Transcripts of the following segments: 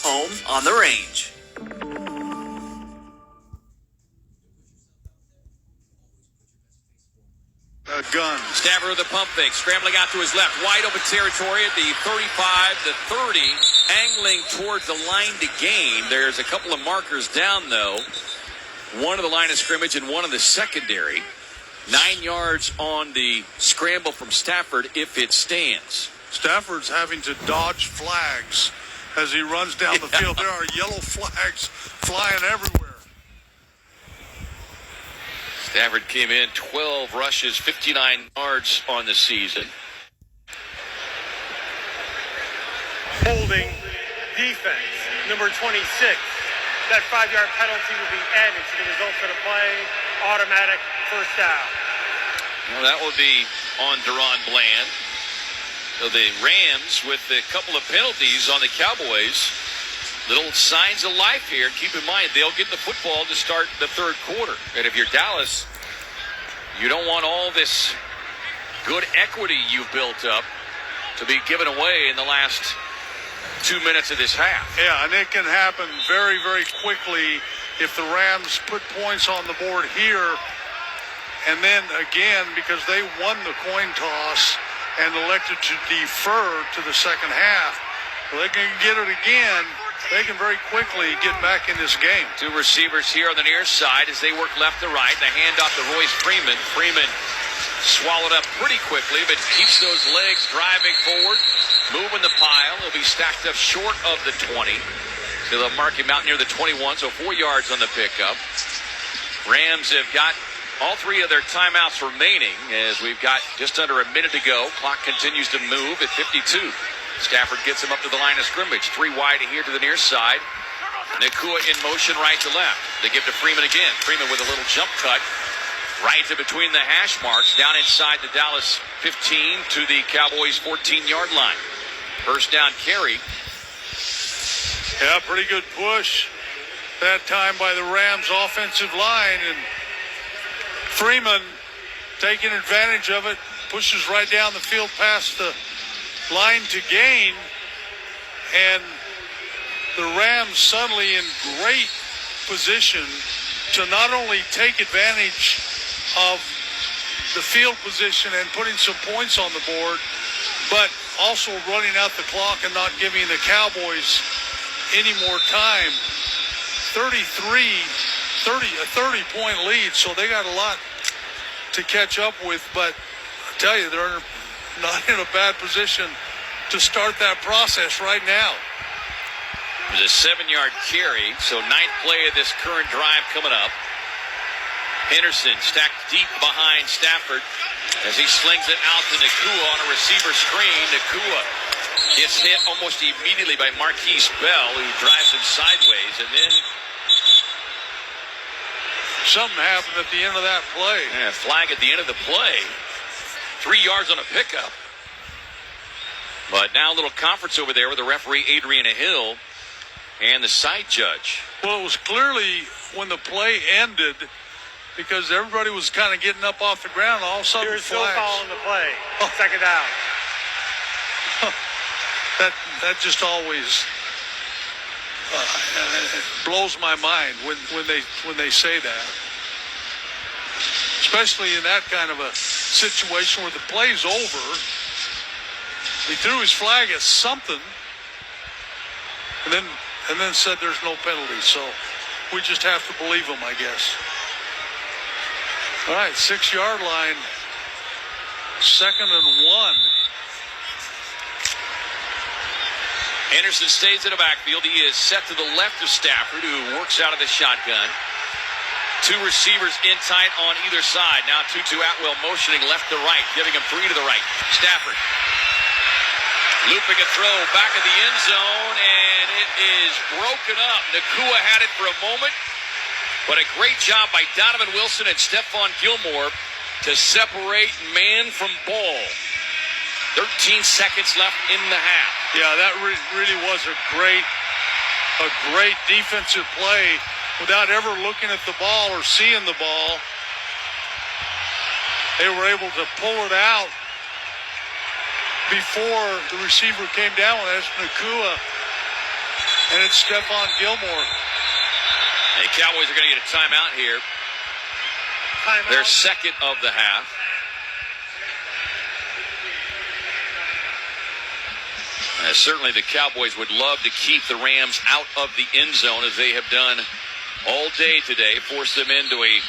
home on the range. Gun. Stafford with the pump fake, scrambling out to his left, wide open territory at the 35, the 30, angling towards the line to gain. There's a couple of markers down, though. One of the line of scrimmage and one of the secondary. 9 yards on the scramble from Stafford if it stands. Stafford's having to dodge flags as he runs down the field. There are yellow flags flying everywhere. Stafford came in 12 rushes, 59 yards on the season. Holding defense, number 26. That 5-yard penalty will be added to the results of the play. Automatic first down. Well, that will be on Deron Bland. So the Rams with a couple of penalties on the Cowboys. Little signs of life here. Keep in mind, they'll get the football to start the third quarter. And if you're Dallas, you don't want all this good equity you've built up to be given away in the last 2 minutes of this half. Yeah, and it can happen very, very quickly if the Rams put points on the board here. And then again, because they won the coin toss and elected to defer to the second half, well, they can get it again. They can very quickly get back in this game. Two receivers here on the near side as they work left to right. The handoff to Royce Freeman. Freeman swallowed up pretty quickly, but keeps those legs driving forward, moving the pile. He'll be stacked up short of the 20. So they'll mark him out near the 21, so 4 yards on the pickup. Rams have got all three of their timeouts remaining as we've got just under a minute to go. Clock continues to move at 52. Stafford gets him up to the line of scrimmage. 3 wide here to the near side. Nacua in motion right to left. They give to Freeman again. Freeman with a little jump cut right to between the hash marks down inside the Dallas 15 to the Cowboys 14-yard line. First down carry. Yeah, pretty good push that time by the Rams offensive line. And Freeman taking advantage of it, pushes right down the field past the line to gain, and the Rams suddenly in great position to not only take advantage of the field position and putting some points on the board, but also running out the clock and not giving the Cowboys any more time. 30-point lead, so they got a lot to catch up with, but I tell you, they're not in a bad position to start that process right now. It was a 7-yard carry, so 9th play of this current drive coming up. Henderson stacked deep behind Stafford as he slings it out to Nacua on a receiver screen. Nacua gets hit almost immediately by Marquise Bell, who drives him sideways, and then something happened at the end of that play. Yeah, flag at the end of the play. 3 yards on a pickup. But now a little conference over there with the referee Adrian Hill and the side judge. Well, it was clearly when the play ended because everybody was kind of getting up off the ground. All of a sudden, Here's still calling the play. Second down. That just always blows my mind when they say that. Especially in that kind of a situation where the play's over. He threw his flag at something and then said there's no penalty. So we just have to believe him, I guess. All right, 6-yard line. 2nd and 1. Anderson stays in the backfield. He is set to the left of Stafford, who works out of the shotgun. 2 receivers in tight on either side. Now Tutu Atwell motioning left to right, giving him 3 to the right. Stafford looping a throw back of the end zone, and it is broken up. Nacua had it for a moment, but a great job by Donovan Wilson and Stephon Gilmore to separate man from ball. 13 seconds left in the half. Yeah, that really was a great defensive play without ever looking at the ball or seeing the ball. They were able to pull it out before the receiver came down with it. Nacua and it's Stephon Gilmore. The Cowboys are going to get a timeout here. Timeout. Their second of the half. Certainly the Cowboys would love to keep the Rams out of the end zone as they have done all day today, force them into a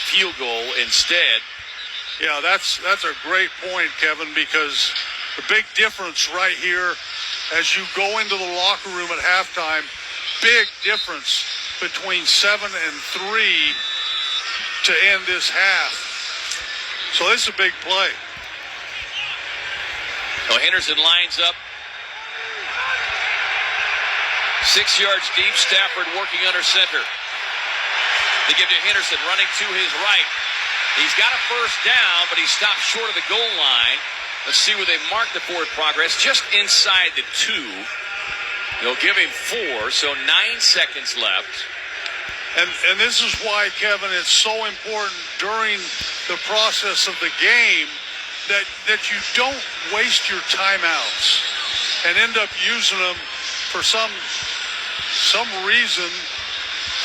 field goal instead. Yeah, that's a great point, Kevin, because the big difference right here as you go into the locker room at halftime, big difference between 7 and 3 to end this half. So this is a big play. So Henderson lines up 6 yards deep. Stafford working under center. They give to Henderson running to his right. He's got a first down, but he stopped short of the goal line. Let's see where they mark the forward progress. Just inside the 2. They'll give him 4, so 9 seconds left. And this is why, Kevin, it's so important during the process of the game that you don't waste your timeouts and end up using them for some reason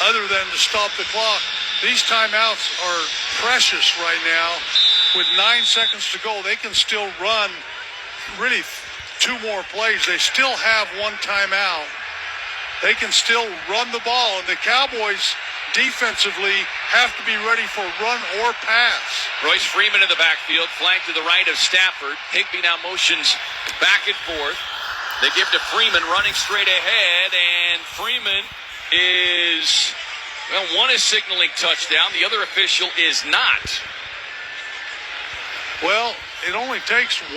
other than to stop the clock. These timeouts are precious right now. With 9 seconds to go, they can still run really 2 more plays. They still have 1 timeout. They can still run the ball, and the Cowboys defensively have to be ready for run or pass. Royce Freeman in the backfield, flanked to the right of Stafford. Higbee now motions back and forth. They give to Freeman running straight ahead, and Freeman is, well, one is signaling touchdown. The other official is not. Well, it only takes 1.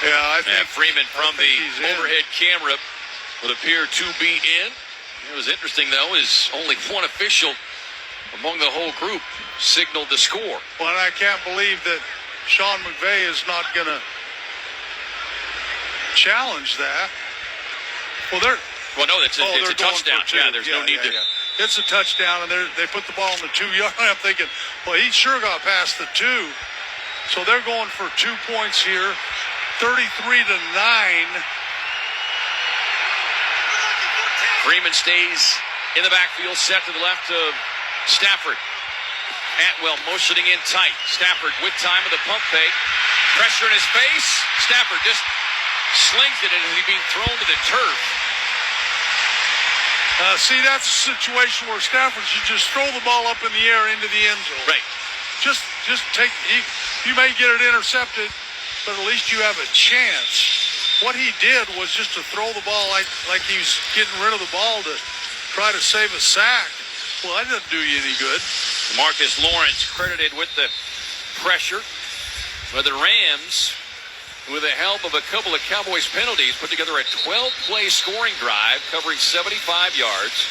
Yeah, I think Freeman from the he's in. overhead camera would appear to be in. It was interesting, though, is only one official among the whole group signaled the score. Well, and I can't believe that Sean McVay is not going to challenge that. Well, no, it's a touchdown. Yeah, there's no need to. It's a touchdown, and they put the ball on the 2-yard line. I'm thinking, well, he sure got past the 2. So they're going for 2 points here, 33-9. Freeman stays in the backfield, set to the left of Stafford. Atwell motioning in tight. Stafford with time with a pump fake. Pressure in his face. Stafford just slings it as he's being thrown to the turf. See, that's a situation where Stafford should just throw the ball up in the air into the end zone. Right. Just take. You may get it intercepted, but at least you have a chance. What he did was just to throw the ball like he was getting rid of the ball to try to save a sack. Well, that doesn't do you any good. Marcus Lawrence credited with the pressure. But the Rams, with the help of a couple of Cowboys penalties, put together a 12-play scoring drive covering 75 yards.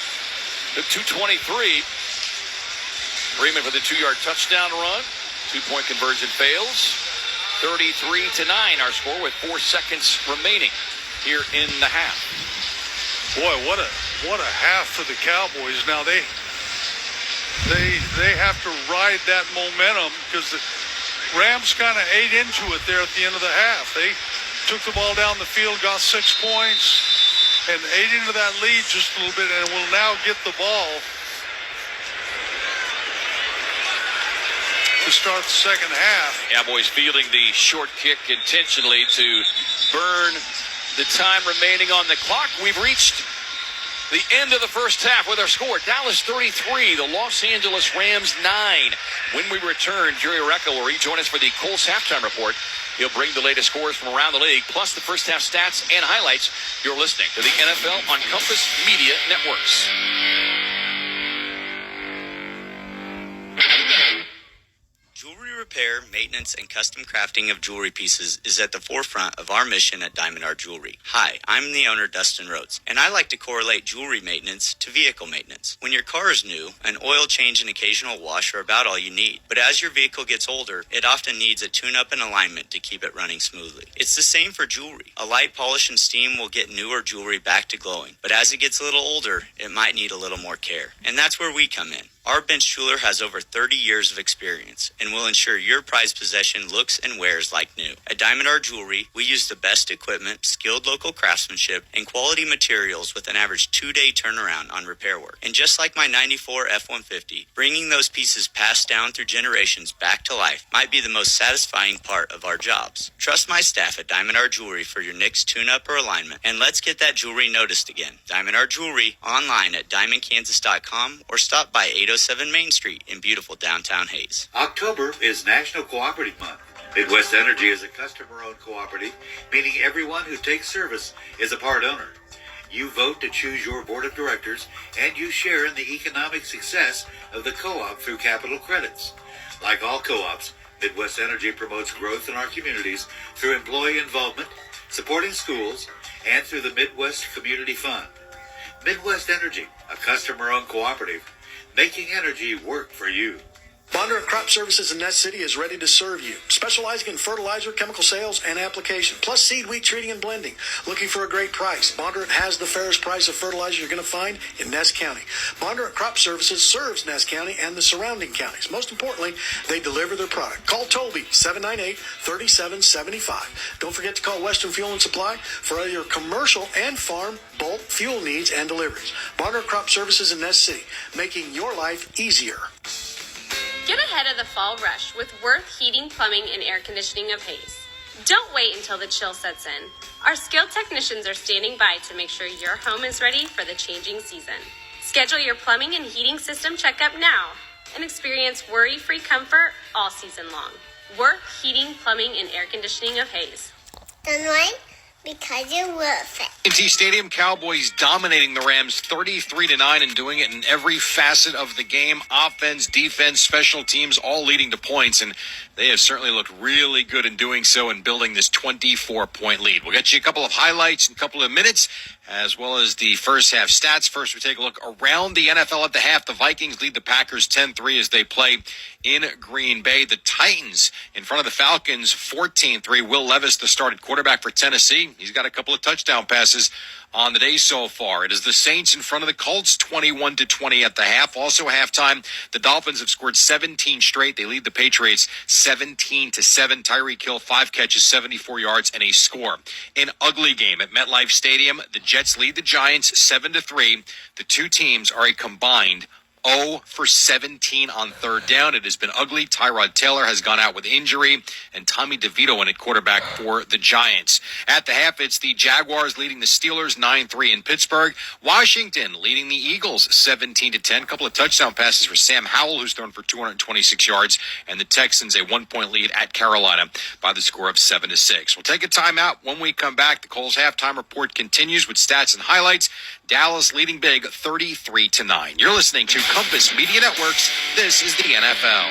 Took 223. Freeman for the 2-yard touchdown run. 2-point conversion fails. 33-9 our score with 4 seconds remaining here in the half. Boy, what a half for the Cowboys. Now they have to ride that momentum because the Rams kind of ate into it there at the end of the half. They took the ball down the field, got 6 points, and ate into that lead just a little bit, and will now get the ball to start the second half. Cowboys fielding the short kick intentionally to burn the time remaining on the clock. We've reached the end of the first half with our score. Dallas 33, the Los Angeles Rams 9. When we return, Jerry Oreca will rejoin us for the Colts halftime report. He'll bring the latest scores from around the league, plus the first half stats and highlights. You're listening to the NFL on Compass Media Networks. Jewelry repair, maintenance, and custom crafting of jewelry pieces is at the forefront of our mission at Diamond Art Jewelry. Hi, I'm the owner, Dustin Rhodes, and I like to correlate jewelry maintenance to vehicle maintenance. When your car is new, an oil change and occasional wash are about all you need. But as your vehicle gets older, it often needs a tune-up and alignment to keep it running smoothly. It's the same for jewelry. A light polish and steam will get newer jewelry back to glowing, but as it gets a little older, it might need a little more care. And that's where we come in. Our bench jeweler has over 30 years of experience and will ensure your prized possession looks and wears like new. At Diamond Art Jewelry, we use the best equipment, skilled local craftsmanship, and quality materials with an average 2-day turnaround on repair work. And just like my 94 F-150, bringing those pieces passed down through generations back to life might be the most satisfying part of our jobs. Trust my staff at Diamond Art Jewelry for your next tune-up or alignment, and let's get that jewelry noticed again. Diamond Art Jewelry, online at diamondkansas.com or stop by 807 Main Street in beautiful downtown Hayes. October is National Cooperative Month. Midwest Energy is a customer-owned cooperative, meaning everyone who takes service is a part owner. You vote to choose your board of directors, and you share in the economic success of the co-op through capital credits. Like all co-ops, Midwest Energy promotes growth in our communities through employee involvement, supporting schools, and through the Midwest Community Fund. Midwest Energy, a customer-owned cooperative, making energy work for you. Bondurant Crop Services in Nest City is ready to serve you, specializing in fertilizer, chemical sales, and application, plus seed, wheat treating, and blending. Looking for a great price? Bondurant has the fairest price of fertilizer you're going to find in Ness County. Bondurant Crop Services serves Ness County and the surrounding counties. Most importantly, they deliver their product. Call Toby, 798-3775. Don't forget to call Western Fuel and Supply for all your commercial and farm bulk fuel needs and deliveries. Bondurant Crop Services in Ness City, making your life easier. Get ahead of the fall rush with Worth Heating, Plumbing, and Air Conditioning of Hayes. Don't wait until the chill sets in. Our skilled technicians are standing by to make sure your home is ready for the changing season. Schedule your plumbing and heating system checkup now and experience worry-free comfort all season long. Worth Heating, Plumbing, and Air Conditioning of Hayes. Don't wait, because you're worth it. AT&T Stadium, Cowboys dominating the Rams 33-9 and doing it in every facet of the game. Offense, defense, special teams, all leading to points, and they have certainly looked really good in doing so and building this 24-point lead. We'll get you a couple of highlights in a couple of minutes, as well as the first half stats. First, we take a look around the NFL at the half. The Vikings lead the Packers 10-3 as they play in Green Bay. The Titans in front of the Falcons 14-3. Will Levis, the starting quarterback for Tennessee. He's got a couple of touchdown passes on the day so far. It is the Saints in front of the Colts 21-20 at the half. Also halftime, the Dolphins have scored 17 straight. They lead the Patriots 17-7. Tyreek Hill, 5 catches, 74 yards, and a score. An ugly game at MetLife Stadium. The Jets lead the Giants 7-3. The two teams are a combined 0 for 17 on third down. It has been ugly. Tyrod Taylor has gone out with injury, and Tommy DeVito in at quarterback for the Giants. At the half, it's the Jaguars leading the Steelers 9-3 in Pittsburgh. Washington leading the Eagles 17-10. A couple of touchdown passes for Sam Howell, who's thrown for 226 yards, and the Texans a 1-point lead at Carolina by the score of 7-6. We'll take a timeout. When we come back, the Coles halftime report continues with stats and highlights. Dallas leading big 33-9. You're listening to Compass Media Networks. This is the NFL.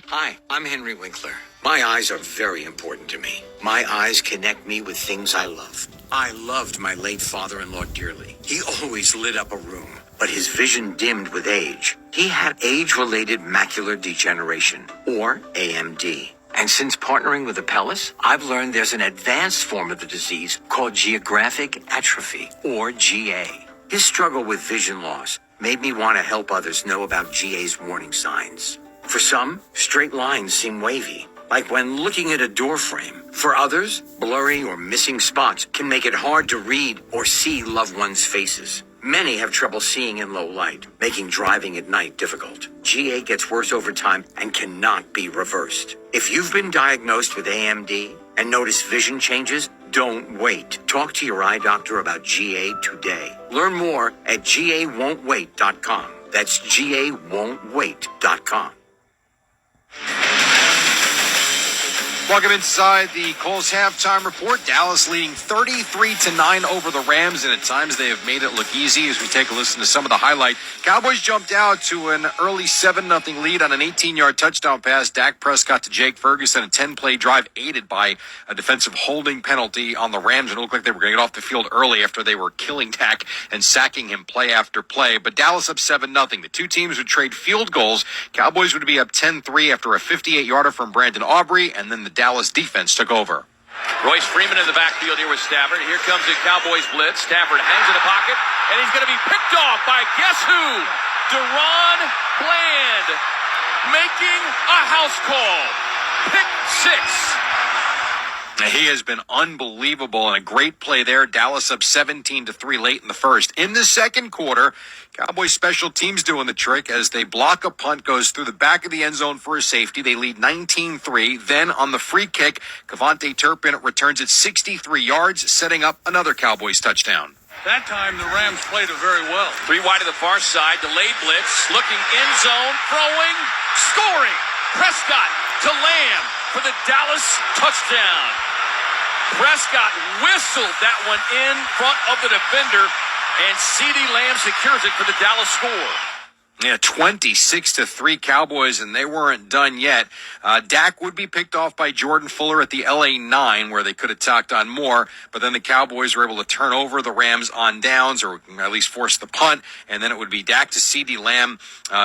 Hi, I'm Henry Winkler. My eyes are very important to me. My eyes connect me with things I love. I loved my late father-in-law dearly. He always lit up a room, but his vision dimmed with age. He had age-related macular degeneration, or AMD. And since partnering with Apellis, I've learned there's an advanced form of the disease called geographic atrophy, or GA. His struggle with vision loss made me want to help others know about GA's warning signs. For some, straight lines seem wavy, like when looking at a door frame. For others, blurry or missing spots can make it hard to read or see loved ones' faces. Many have trouble seeing in low light, making driving at night difficult. GA gets worse over time and cannot be reversed. If you've been diagnosed with AMD and notice vision changes, don't wait. Talk to your eye doctor about GA today. Learn more at GAWon'tWait.com. That's GAWon'tWait.com. Welcome inside the Coles halftime report. Dallas leading 33-9 over the Rams, and at times they have made it look easy. As we take a listen to some of the highlight, Cowboys jumped out to an early 7-0 lead on an 18-yard touchdown pass. Dak Prescott to Jake Ferguson, a 10-play drive aided by a defensive holding penalty on the Rams. It looked like they were going to get off the field early after they were killing Dak and sacking him play after play. But Dallas up 7-0. The two teams would trade field goals. Cowboys would be up 10-3 after a 58-yarder from Brandon Aubrey, and then the Dallas defense took over. Royce Freeman in the backfield here with Stafford. Here comes the Cowboys blitz. Stafford hangs in the pocket, and he's going to be picked off by guess who? DaRon Bland making a house call. Pick 6. He has been unbelievable and a great play there. Dallas up 17-3 late in the first. In the second quarter, Cowboys special teams doing the trick as they block a punt, goes through the back of the end zone for a safety. They lead 19-3. Then on the free kick, Kevontae Turpin returns it 63 yards, setting up another Cowboys touchdown. That time the Rams played it very well. 3 wide to the far side. Delayed blitz. Looking end zone. Throwing. Scoring. Prescott to Lamb for the Dallas touchdown. Prescott whistled that one in front of the defender, and CeeDee Lamb secures it for the Dallas score. Yeah, 26-3 Cowboys, and they weren't done yet. Dak would be picked off by Jordan Fuller at the LA 9, where they could have tacked on more, but then the Cowboys were able to turn over the Rams on downs, or at least force the punt, and then it would be Dak to CeeDee Lamb.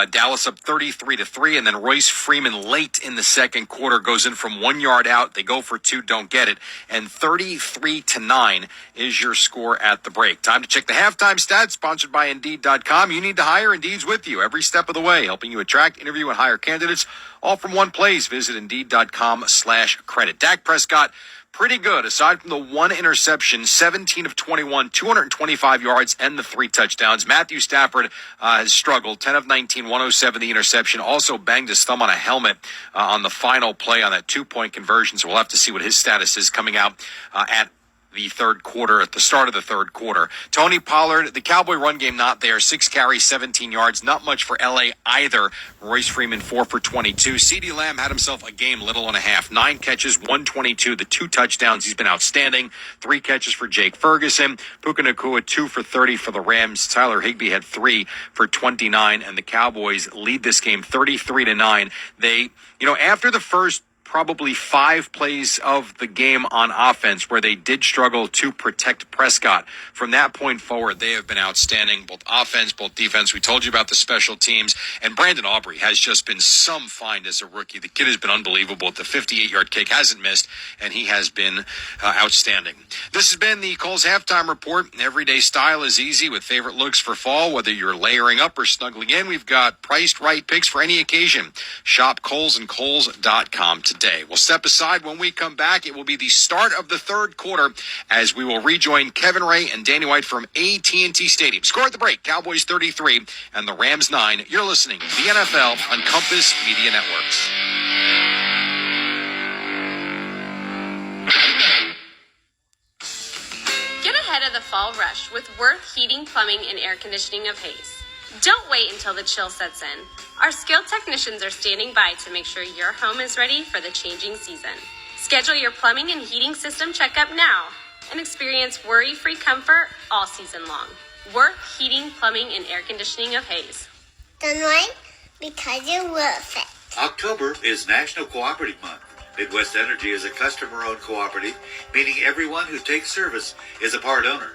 Dallas up 33-3, and then Royce Freeman late in the second quarter goes in from 1 yard out. They go for 2, don't get it, and 33-9 is your score at the break. Time to check the halftime stats, sponsored by Indeed.com. You need to hire, Indeed's with you every step of the way, helping you attract, interview, and hire candidates, all from one place. Visit Indeed.com/credit. Dak Prescott, pretty good. Aside from the 1 interception, 17 of 21, 225 yards, and the 3 touchdowns. Matthew Stafford has struggled. 10 of 19, 107, the interception. Also banged his thumb on a helmet on the final play on that 2-point conversion, so we'll have to see what his status is coming out at the third quarter, at the start of the third quarter. Tony Pollard, the Cowboy run game not there. 6 carries, 17 yards. Not much for LA either. Royce Freeman 4 for 22. CeeDee Lamb had himself a game, little and a half. 9 catches, 122. The 2 touchdowns. He's been outstanding. 3 catches for Jake Ferguson. Puka Nacua 2 for 30 for the Rams. Tyler Higbee had 3 for 29, and the Cowboys lead this game 33-9. They, after the first probably 5 plays of the game on offense where they did struggle to protect Prescott. From that point forward, they have been outstanding, both offense, both defense. We told you about the special teams, and Brandon Aubrey has just been some find as a rookie. The kid has been unbelievable. The 58-yard kick hasn't missed, and he has been outstanding. This has been the Kohl's Halftime Report. Everyday style is easy with favorite looks for fall. Whether you're layering up or snuggling in, we've got priced right picks for any occasion. Shop Kohl's and Kohl's.com today. We'll step aside. When we come back, it will be the start of the third quarter as we will rejoin Kevin Ray and Danny White from AT&T Stadium. Score at the break, Cowboys 33 and the Rams 9. You're listening to the NFL on Compass Media Networks. Get ahead of the fall rush with Worth Heating, Plumbing, and Air Conditioning of Hayes. Don't wait until the chill sets in. Our skilled technicians are standing by to make sure your home is ready for the changing season. Schedule your plumbing and heating system checkup now and experience worry-free comfort all season long. Worth Heating, Plumbing, and Air Conditioning of Hayes. Don't wait, because you're worth it. October is National Cooperative Month. Midwest Energy is a customer-owned cooperative, meaning everyone who takes service is a part owner.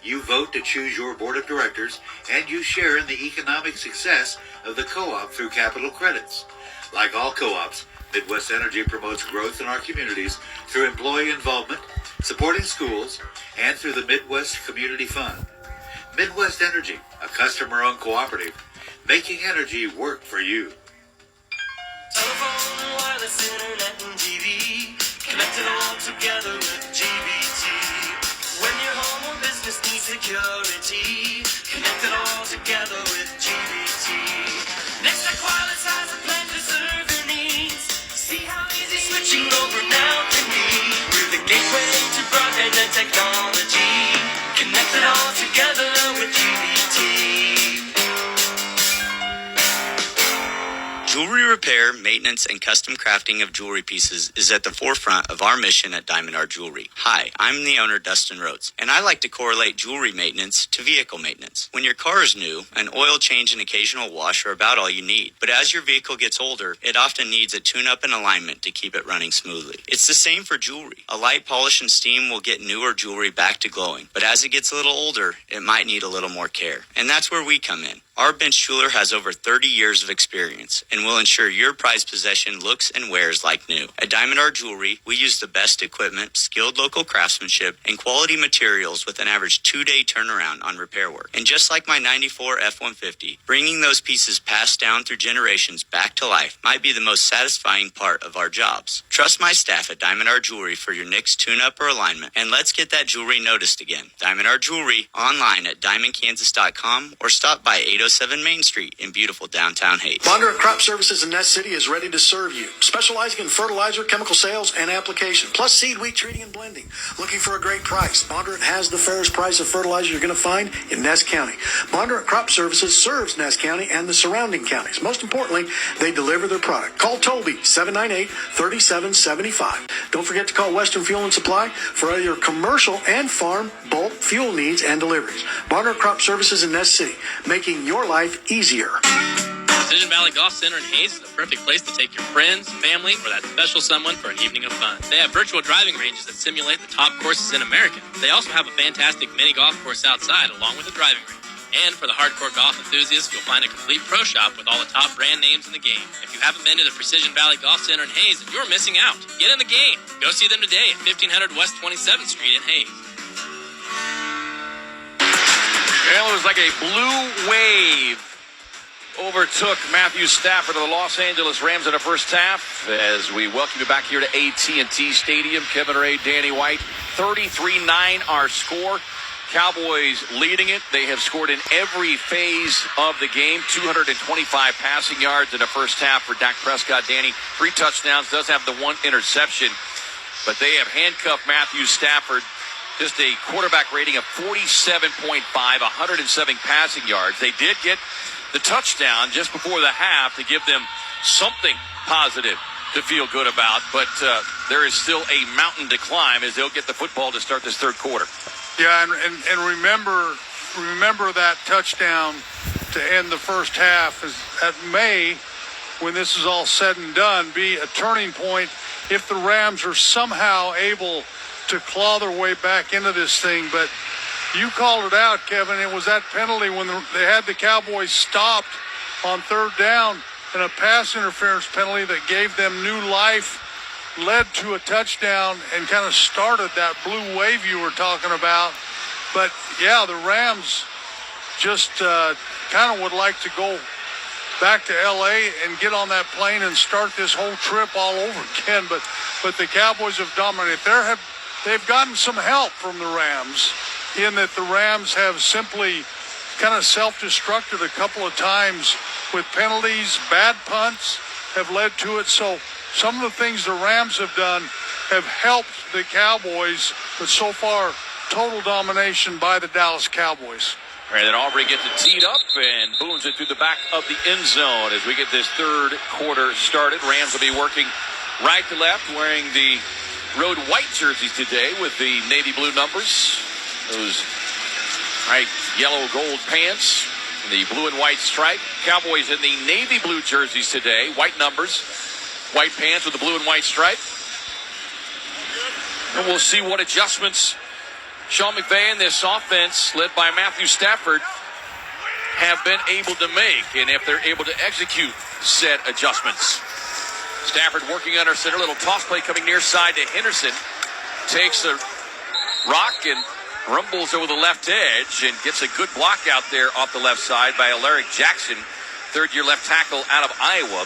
You vote to choose your board of directors, and you share in the economic success of the co-op through capital credits. Like all co-ops, Midwest Energy promotes growth in our communities through employee involvement, supporting schools, and through the Midwest Community Fund. Midwest Energy, a customer-owned cooperative, making energy work for you. Telephone, wireless, internet, and TV, connected all together with GBT. When your home or business needs security, connected all together with GBT. Nextech Wireless has a plan to serve your needs. See how easy switching over now can be. We're the gateway to broadband and technology, connected all together with GBT. Jewelry repair, maintenance, and custom crafting of jewelry pieces is at the forefront of our mission at Diamond Art Jewelry. Hi, I'm the owner, Dustin Rhodes, and I like to correlate jewelry maintenance to vehicle maintenance. When your car is new, an oil change and occasional wash are about all you need. But as your vehicle gets older, it often needs a tune-up and alignment to keep it running smoothly. It's the same for jewelry. A light polish and steam will get newer jewelry back to glowing, but as it gets a little older, it might need a little more care. And that's where we come in. Our bench jeweler has over 30 years of experience and will ensure your prized possession looks and wears like new. At Diamond Art Jewelry, we use the best equipment, skilled local craftsmanship, and quality materials with an average 2-day turnaround on repair work. And just like my 94 F-150, bringing those pieces passed down through generations back to life might be the most satisfying part of our jobs. Trust my staff at Diamond Art Jewelry for your next tune-up or alignment, and let's get that jewelry noticed again. Diamond Art Jewelry, online at diamondkansas.com or stop by 807 Main Street in beautiful downtown Hayes. Bondurant Crop Services in Nest City is ready to serve you, specializing in fertilizer, chemical sales, and application, plus seed, wheat treating, and blending. Looking for a great price? Bondurant has the fairest price of fertilizer you're going to find in Ness County. Bondurant Crop Services serves Ness County and the surrounding counties. Most importantly, they deliver their product. Call Toby, 798-3775. Don't forget to call Western Fuel and Supply for all your commercial and farm bulk fuel needs and deliveries. Bondurant Crop Services in Ness City, making your life easier. Decision Valley Golf Center in Hayes is the perfect place to take your friends, family, or that special someone for an evening of fun. They have virtual driving ranges that simulate the top courses in America. They also have a fantastic mini golf course outside along with a driving range. And for the hardcore golf enthusiasts, you'll find a complete pro shop with all the top brand names in the game. If you haven't been to the Precision Valley Golf Center in Hayes, you're missing out. Get in the game. Go see them today at 1500 West 27th Street in Hayes. Well, it was like a blue wave overtook Matthew Stafford of the Los Angeles Rams in the first half as we welcome you back here to AT&T Stadium. Kevin Ray, Danny White, 33-9 our score. Cowboys leading it. They have scored in every phase of the game. 225 passing yards in the first half for Dak Prescott. Danny, 3 touchdowns, does have the 1 interception, but they have handcuffed Matthew Stafford. Just a quarterback rating of 47.5, 107 passing yards. They did get the touchdown just before the half to give them something positive to feel good about, but there is still a mountain to climb as they'll get the football to start this third quarter. Yeah, and remember that touchdown to end the first half is that may, when this is all said and done, be a turning point if the Rams are somehow able to claw their way back into this thing. But you called it out, Kevin. It was that penalty when they had the Cowboys stopped on third down and a pass interference penalty that gave them new life, led to a touchdown and kind of started that blue wave you were talking about. But, yeah, the Rams just kind of would like to go back to L.A. and get on that plane and start this whole trip all over again. But the Cowboys have dominated. They've gotten some help from the Rams in that the Rams have simply kind of self-destructed a couple of times with penalties. Bad punts have led to it. So some of the things the Rams have done have helped the Cowboys, but so far, total domination by the Dallas Cowboys. All right, then Aubrey gets it teed up and booms it through the back of the end zone as we get this third quarter started. Rams will be working right to left, wearing the road white jerseys today with the navy blue numbers. Those bright yellow gold pants, the blue and white stripe. Cowboys in the navy blue jerseys today, white numbers, white pants with the blue and white stripe. And we'll see what adjustments Sean McVay and this offense, led by Matthew Stafford, have been able to make, and if they're able to execute said adjustments. Stafford working under center, little toss play coming near side to Henderson. Takes the rock and rumbles over the left edge and gets a good block out there off the left side by Alaric Jackson, third-year left tackle out of Iowa.